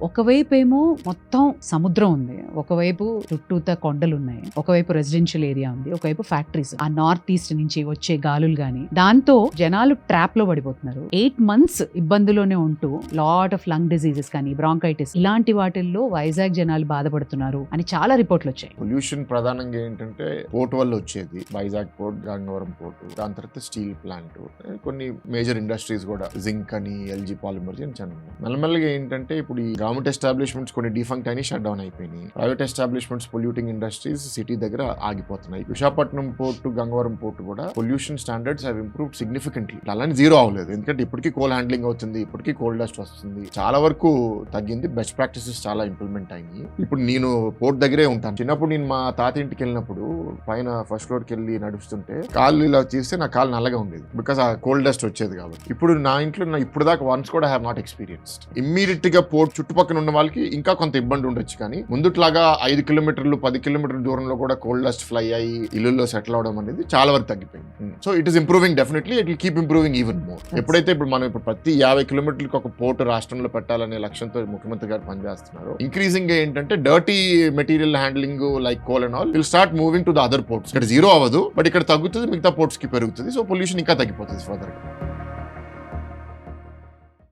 ఒకవైపు ఏమో మొత్తం సముద్రం ఉంది, ఒకవైపు చుట్టూత కొండలు ఉన్నాయి, ఒకవైపు రెసిడెన్షియల్ ఏరియా ఉంది, ఒకవైపు ఫ్యాక్టరీస్. ఆ నార్త్ ఈస్ట్ నుంచి వచ్చే గాలులు గాని దాంతో జనాలు ట్రాప్ లో పడిపోతున్నారు. 8 months ఇబ్బందులోనే ఉంటూ లాట్ ఆఫ్ లంగ్ డిసీజెస్ కానీ బ్రాంకైటిస్ ఇలాంటి వాటిల్లో వైజాగ్ జనాలు బాధపడుతున్నారు అని చాలా రిపోర్ట్లు వచ్చాయి. పొల్యూషన్ ప్రధానంగా ఏంటంటే పోర్ట్ వల్ల వచ్చేది, వైజాగ్ పోర్ట్, గంగవరం పోర్ట్, దాని తర్వాత స్టీల్ ప్లాంట్, కొన్ని మేజర్ ఇండస్ట్రీస్ కూడా జింక్ అని, ఎల్జీ పాలిమర్స్ అని చాలా. మెల్లమెల్లగా ఏంటంటే ఇప్పుడు ఈ గవర్నమెంట్ ఎస్టాబ్లిష్మెంట్స్ కొన్ని డిఫంక్ట్ అని షట్ డౌన్ అయిపోయినాయి. Private establishments, polluting industries city దగ్గర ఆగిపోతున్నాయి. విశాఖపట్నం పోర్టు, గంగవరం పోర్టు కూడా pollution standards have improved significantly. అలానే జీరో అవ్వలేదు, ఎందుకంటే ఇప్పటికీ కోల్ హ్యాండ్లింగ్ అవుతుంది, ఇప్పటికీ కోల్ డస్ట్ వస్తుంది, చాలా వరకు తగ్గింది. బెస్ట్ ప్రాక్టీసెస్ చాలా ఇంప్లిమెంట్ అయినాయి. ఇప్పుడు నేను పోర్ట్ దగ్గరే ఉంటాను. చిన్నప్పుడు నేను మా తాత ఇంటికి వెళ్ళినప్పుడు పైన ఫస్ట్ ఫ్లోర్ కి వెళ్ళి నడుస్తుంటే కాళ్ళు ఇలా తీస్తే నా కాళ్ళు నల్లగా ఉండేది, బికాస్ ఆ కోల్డ్ డస్ట్ వచ్చేది కాబట్టి. ఇప్పుడు నా ఇంట్లో ఇప్పుడు దాకా వన్స్ కూడా హ్యావ్ నాట్ ఎక్స్పీరియన్స్డ్. ఇమ్మీడియట్ గా పోర్ట్ చుట్టుపక్కల ఉన్న వాళ్ళకి ఇంకా కొంత ఇబ్బంది ఉండొచ్చు, కానీ ముందుట్లాగా 5 కిలోమీటర్లు 10 కిలోమీటర్ల దూరంలో కూడా కోల్డ్ డస్ట్ ఫ్లై అయ్యి ఇల్లుల్లో సెటిల్ అవడం అనేది చాలా వరకు తగ్గిపోయింది. So it is improving, definitely it will keep improving even more. ఎప్పుడైతే మనం ప్రతి 50 కిలోమీటర్లకు ఒక పోర్టు రాష్ట్రంలో పెట్టాలనే లక్ష్యంతో ముఖ్యమంత్రి గారు పనిచేస్తున్నారు. ఇంక్రీజింగ్ గా ఏంటంటే dirty material handling like coal and all will start moving to the other ports. ఇక్కడ జీరో అవ్వదు, బట్ ఇక్కడ తగ్గుతుంది, మిగతా పోర్ట్స్ కి పెరుగుతుంది. సో పొల్యూషన్ ఇంకా తగ్గిపోతుంది ఫర్దర్ గా.